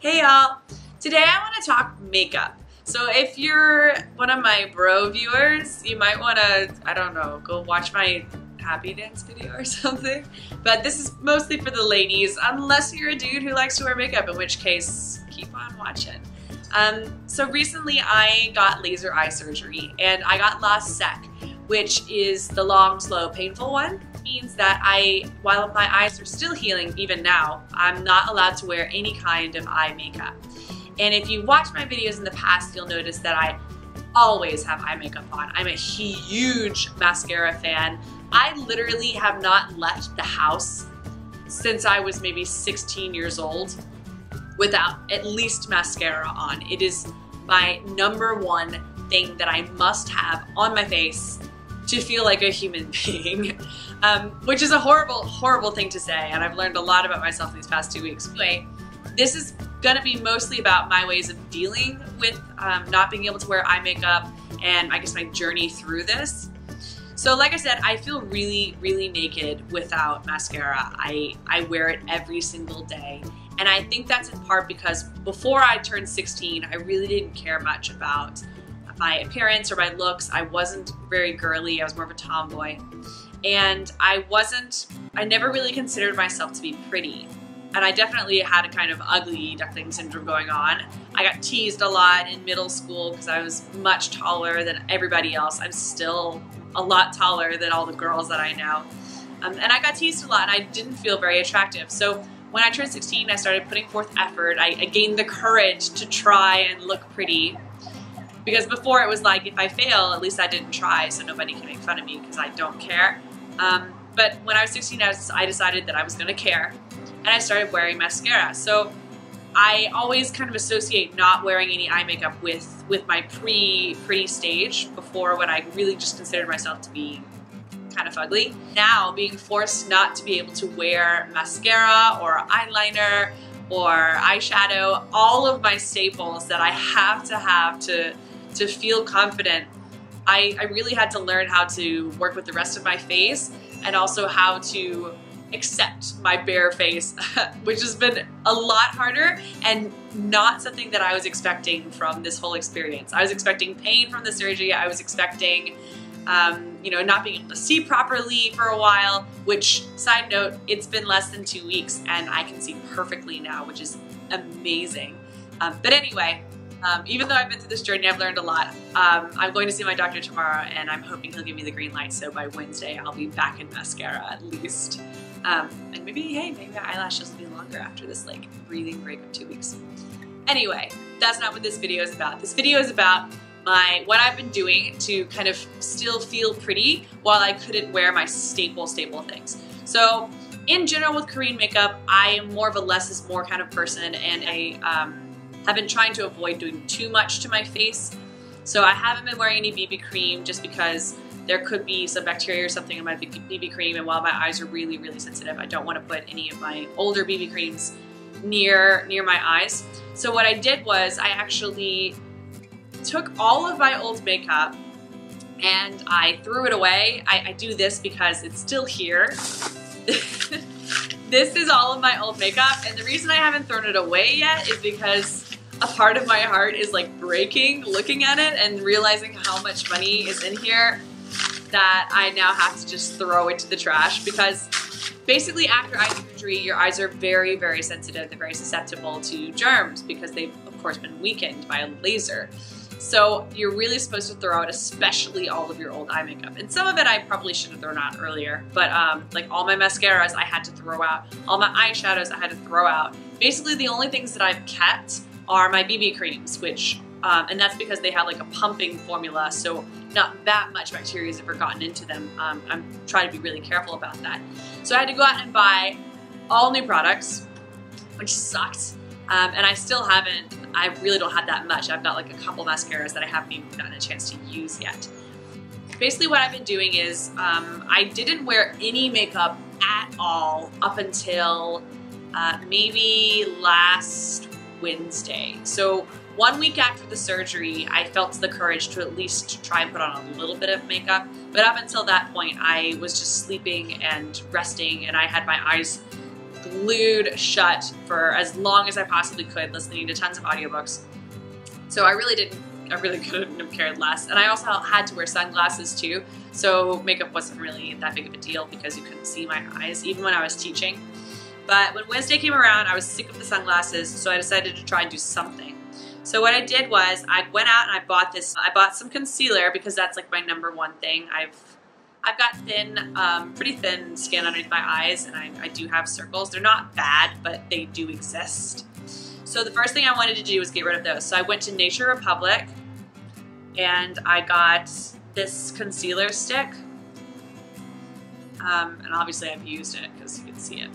Hey y'all! Today I want to talk makeup. So if you're one of my bro viewers, you might want to, I don't know, go watch my happy dance video or something. But this is mostly for the ladies, unless you're a dude who likes to wear makeup, in which case, keep on watching. So recently I got laser eye surgery and I got LASIK, which is the long, slow, painful one. Means that while my eyes are still healing even now, I'm not allowed to wear any kind of eye makeup. And if you watch my videos in the past, you'll notice that I always have eye makeup on. I'm a huge mascara fan. I literally have not left the house since I was maybe 16 years old without at least mascara on. It is my #1 thing that I must have on my face to feel like a human being, which is a horrible, horrible thing to say, and I've learned a lot about myself these past 2 weeks. Anyway, this is gonna be mostly about my ways of dealing with not being able to wear eye makeup and I guess my journey through this. So like I said, I feel really, really naked without mascara. I wear it every single day. And I think that's in part because before I turned 16, I really didn't care much about my appearance or my looks. I wasn't very girly, I was more of a tomboy. And I never really considered myself to be pretty. And I definitely had a kind of ugly duckling syndrome going on. I got teased a lot in middle school because I was much taller than everybody else. I'm still a lot taller than all the girls that I know. And I got teased a lot and I didn't feel very attractive. So when I turned 16, I started putting forth effort. I gained the courage to try and look pretty. Because before it was like, if I fail, at least I didn't try, so nobody can make fun of me because I don't care. But when I was 16, I decided that I was gonna care, and I started wearing mascara. So I always kind of associate not wearing any eye makeup with my pre-pretty stage, before when I really just considered myself to be kind of ugly. Now, being forced not to be able to wear mascara or eyeliner or eyeshadow, all of my staples that I have to feel confident, I really had to learn how to work with the rest of my face and also how to accept my bare face, which has been a lot harder and not something that I was expecting from this whole experience. I was expecting pain from the surgery. I was expecting not being able to see properly for a while, which, side note, it's been less than 2 weeks and I can see perfectly now, which is amazing. But anyway, even though I've been through this journey, I've learned a lot. I'm going to see my doctor tomorrow and I'm hoping he'll give me the green light, so by Wednesday I'll be back in mascara at least. And maybe my eyelashes will be longer after this breathing break of 2 weeks. Anyway, that's not what this video is about. This video is about what I've been doing to kind of still feel pretty while I couldn't wear my staple things. So in general with Korean makeup, I am more of a less is more kind of person, and I have been trying to avoid doing too much to my face. So I haven't been wearing any BB cream just because there could be some bacteria or something in my BB cream, and while my eyes are really, really sensitive, I don't want to put any of my older BB creams near my eyes. So what I did was I actually took all of my old makeup and I threw it away. I do this because it's still here. This is all of my old makeup, and the reason I haven't thrown it away yet is because a part of my heart is breaking looking at it and realizing how much money is in here that I now have to just throw it to the trash, because basically after eye surgery, your eyes are very, very sensitive. They're very susceptible to germs because they've of course been weakened by a laser. So you're really supposed to throw out especially all of your old eye makeup. And some of it I probably should have thrown out earlier, but all my mascaras I had to throw out. All my eyeshadows I had to throw out. Basically the only things that I've kept are my BB creams, which, and that's because they have a pumping formula, so not that much bacteria has ever gotten into them. I'm trying to be really careful about that. So I had to go out and buy all new products, which sucked. And I still haven't, I really don't have that much. I've got a couple mascaras that I haven't even gotten a chance to use yet. Basically what I've been doing is I didn't wear any makeup at all up until maybe last Wednesday. So 1 week after the surgery, I felt the courage to at least try and put on a little bit of makeup. But up until that point, I was just sleeping and resting, and I had my eyes glued shut for as long as I possibly could, listening to tons of audiobooks. So I really couldn't have cared less. And I also had to wear sunglasses too, so makeup wasn't really that big of a deal because you couldn't see my eyes, even when I was teaching. But when Wednesday came around, I was sick of the sunglasses, so I decided to try and do something. So what I did was I went out and I bought some concealer because that's like my number one thing. I've got pretty thin skin underneath my eyes, and I do have circles. They're not bad, but they do exist. So the first thing I wanted to do was get rid of those. So I went to Nature Republic and I got this concealer stick. And obviously I've used it because you can see it,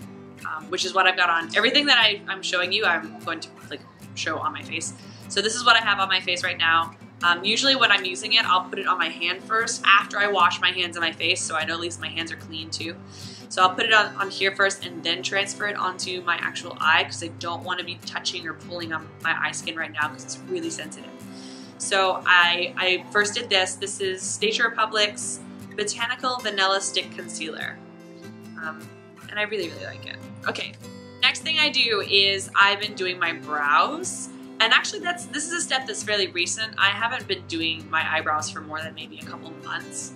which is what I've got on. Everything that I'm showing you, I'm going to like show on my face. So this is what I have on my face right now. Usually when I'm using it, I'll put it on my hand first after I wash my hands and my face, so I know at least my hands are clean too. So I'll put it on here first and then transfer it onto my actual eye because I don't want to be touching or pulling on my eye skin right now because it's really sensitive. So I first did this. This is Nature Republic's Botanical Vanilla Stick Concealer. And I really, really like it. Okay, next thing I do is I've been doing my brows. And actually this is a step that's fairly recent. I haven't been doing my eyebrows for more than maybe a couple months.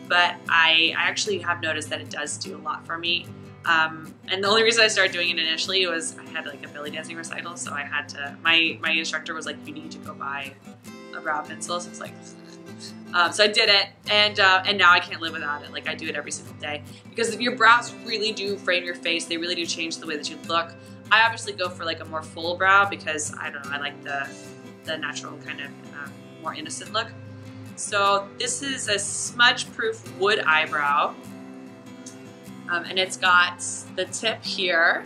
But I actually have noticed that it does do a lot for me. And the only reason I started doing it initially was I had like a belly dancing recital, so I had to, my instructor was like, you need to go buy a brow pencil. So it's like, so I did it, and now I can't live without it. Like I do it every single day because your brows really do frame your face. They really do change the way that you look. I obviously go for like a more full brow because I don't know, I like the natural kind of more innocent look. So this is a smudge-proof wood eyebrow, and it's got the tip here,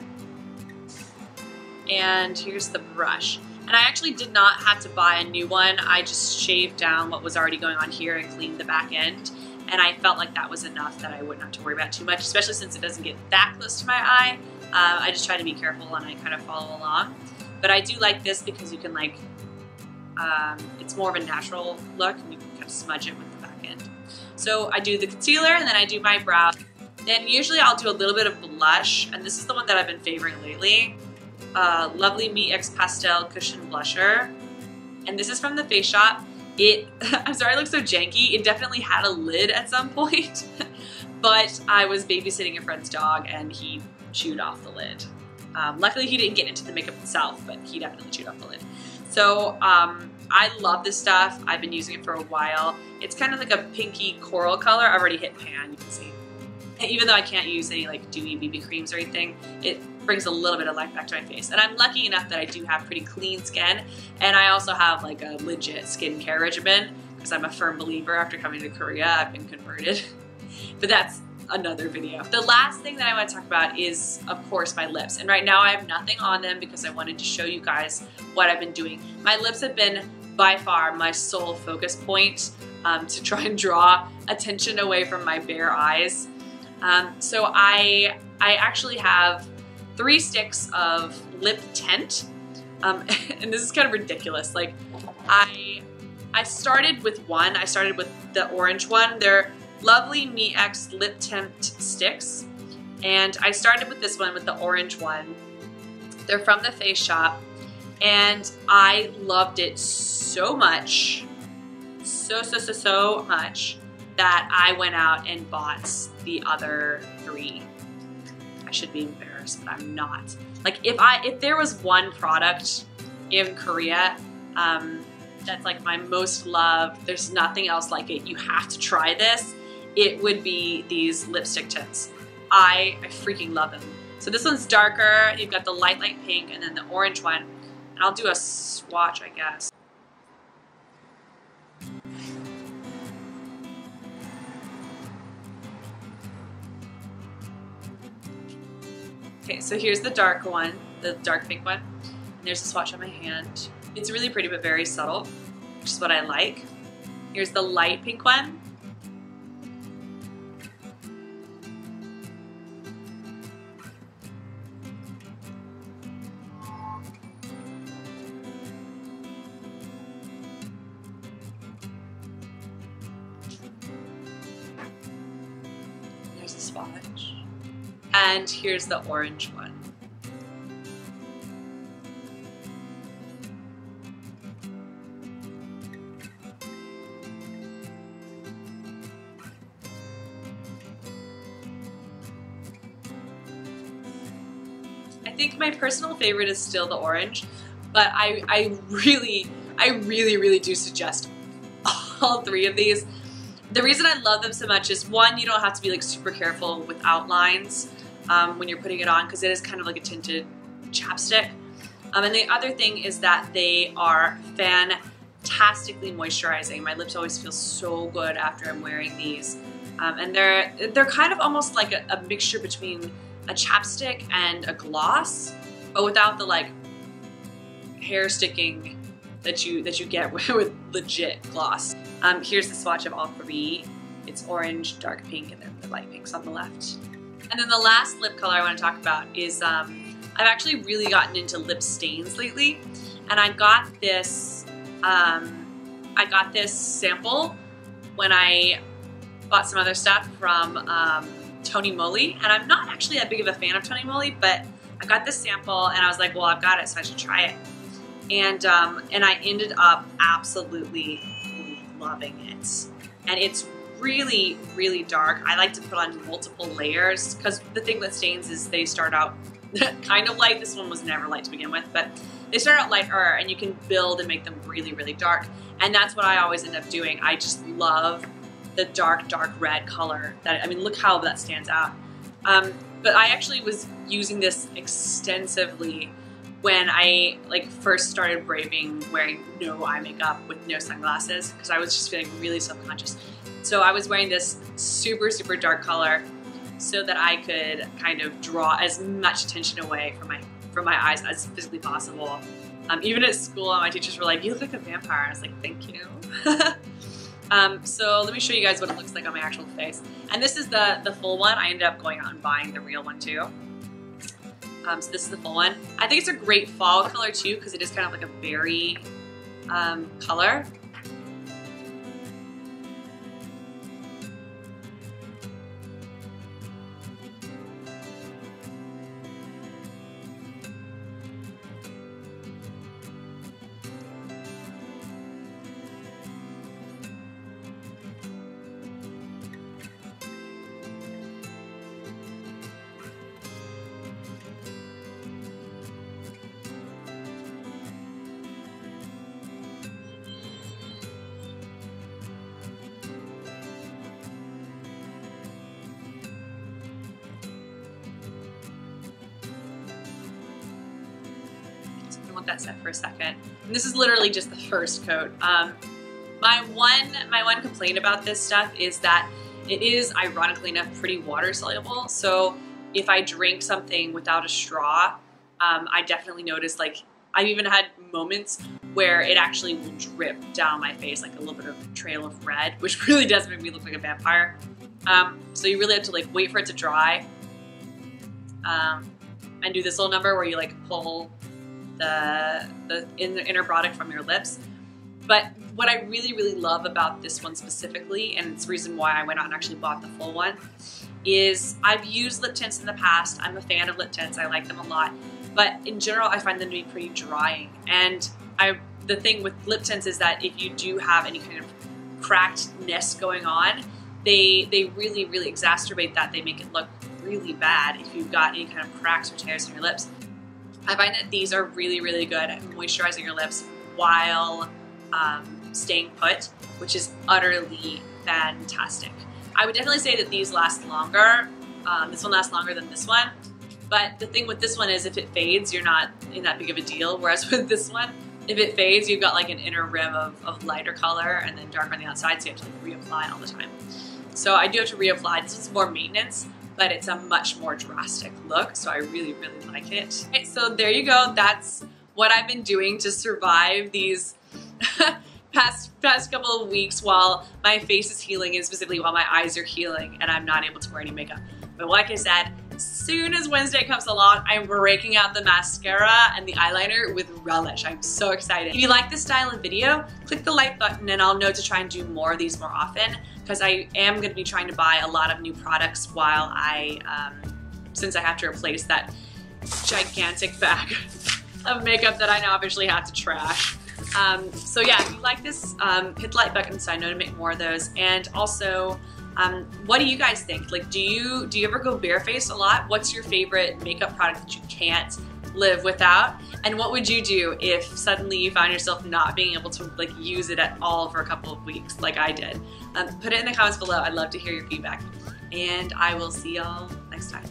and here's the brush. And I actually did not have to buy a new one. I just shaved down what was already going on here and cleaned the back end, and I felt like that was enough that I wouldn't have to worry about too much, especially since it doesn't get that close to my eye. I just try to be careful and I kind of follow along. But I do like this because you can like, it's more of a natural look and you can kind of smudge it with the back end. So I do the concealer and then I do my brow. Then usually I'll do a little bit of blush, and this is the one that I've been favoring lately. Lovely Me X Pastel Cushion Blusher. And this is from the Face Shop. I'm sorry it looks so janky. It definitely had a lid at some point, but I was babysitting a friend's dog and he chewed off the lid. Luckily he didn't get into the makeup itself, but he definitely chewed off the lid. So I love this stuff. I've been using it for a while. It's kind of like a pinky coral color. I've already hit pan, you can see. And even though I can't use any like dewy BB creams or anything, it brings a little bit of life back to my face. And I'm lucky enough that I do have pretty clean skin, and I also have like a legit skincare regimen because I'm a firm believer. After coming to Korea, I've been converted. But that's another video. The last thing that I want to talk about is, of course, my lips. And right now I have nothing on them because I wanted to show you guys what I've been doing. My lips have been by far my sole focus point to try and draw attention away from my bare eyes. So I actually have 3 sticks of lip tint, and this is kind of ridiculous. Like I started with one. I started with the orange one. They're Lovely Me X Lip Tint Sticks, and I started with this one, with the orange one. They're from the Face Shop, and I loved it so much, so much, that I went out and bought the other 3. I should be embarrassed, but I'm not. Like if there was one product in Korea that's like my most loved, there's nothing else like it, you have to try this, it would be these lipstick tints. I freaking love them. So this one's darker, you've got the light pink, and then the orange one. And I'll do a swatch, I guess. Okay, so here's the dark one, the dark pink one. And there's a swatch on my hand. It's really pretty but very subtle, which is what I like. Here's the light pink one. There's a swatch. And here's the orange one. I think my personal favorite is still the orange, but I really do suggest all three of these. The reason I love them so much is, one, you don't have to be like super careful with outlines when you're putting it on, because it is kind of like a tinted chapstick. And the other thing is that they are fantastically moisturizing. My lips always feel so good after I'm wearing these. And they're kind of almost like a mixture between a chapstick and a gloss, but without the like hair sticking that you get with legit gloss. Here's the swatch of all three. It's orange, dark pink, and then the light pinks on the left. And then the last lip color I want to talk about is I've actually really gotten into lip stains lately, and I got this sample when I bought some other stuff from Tony Moly, and I'm not actually that big of a fan of Tony Moly, but I got this sample and I was like, well, I've got it, so I should try it. And I ended up absolutely loving it. And it's really, really dark. I like to put on multiple layers, because the thing with stains is they start out kind of light. This one was never light to begin with, but they start out lighter, and you can build and make them really, really dark. And that's what I always end up doing. I just love the dark red color. I mean, look how that stands out. But I actually was using this extensively when I first started braving wearing no eye makeup with no sunglasses, because I was just feeling really self-conscious. So I was wearing this super, super dark color so that I could kind of draw as much attention away from my eyes as physically possible. Even at school, my teachers were like, "You look like a vampire." And I was like, "Thank you." So let me show you guys what it looks like on my actual face. And this is the full one. I ended up going out and buying the real one too. So this is the full one. I think it's a great fall color too, because it is kind of like a berry color. Let that set for a second. And this is literally just the first coat. My one complaint about this stuff is that it is, ironically enough, pretty water soluble. So if I drink something without a straw, I definitely notice, I've even had moments where it actually will drip down my face, like a little bit of a trail of red, which really does make me look like a vampire. So you really have to wait for it to dry and do this little number where you pull the inner product from your lips. But what I really, really love about this one specifically, and it's the reason why I went out and actually bought the full one, is I've used lip tints in the past. I'm a fan of lip tints. I like them a lot. But in general, I find them to be pretty drying. And the thing with lip tints is that if you do have any kind of crackedness going on, they really, really exacerbate that. They make it look really bad if you've got any kind of cracks or tears in your lips. I find that these are really, really good at moisturizing your lips while staying put, which is utterly fantastic. I would definitely say that these last longer. This one lasts longer than this one. But the thing with this one is if it fades, you're not in that big of a deal. Whereas with this one, if it fades, you've got an inner rim of lighter color and then dark on the outside, so you have to reapply all the time. So I do have to reapply. This is more maintenance, but it's a much more drastic look, so I really, really like it. Okay, so there you go. That's what I've been doing to survive these past couple of weeks while my face is healing, and specifically while my eyes are healing and I'm not able to wear any makeup. But like I said, as soon as Wednesday comes along, I'm breaking out the mascara and the eyeliner with relish. I'm so excited. If you like this style of video, click the like button and I'll know to try and do more of these more often, because I am going to be trying to buy a lot of new products while I since I have to replace that gigantic bag of makeup that I now officially have to trash. So yeah, if you like this, hit the like button so I know to make more of those. And also, what do you guys think? Like, do you ever go barefaced a lot? What's your favorite makeup product that you can't live without? And what would you do if suddenly you found yourself not being able to like use it at all for a couple of weeks like I did? Put it in the comments below. I'd love to hear your feedback. And I will see y'all next time.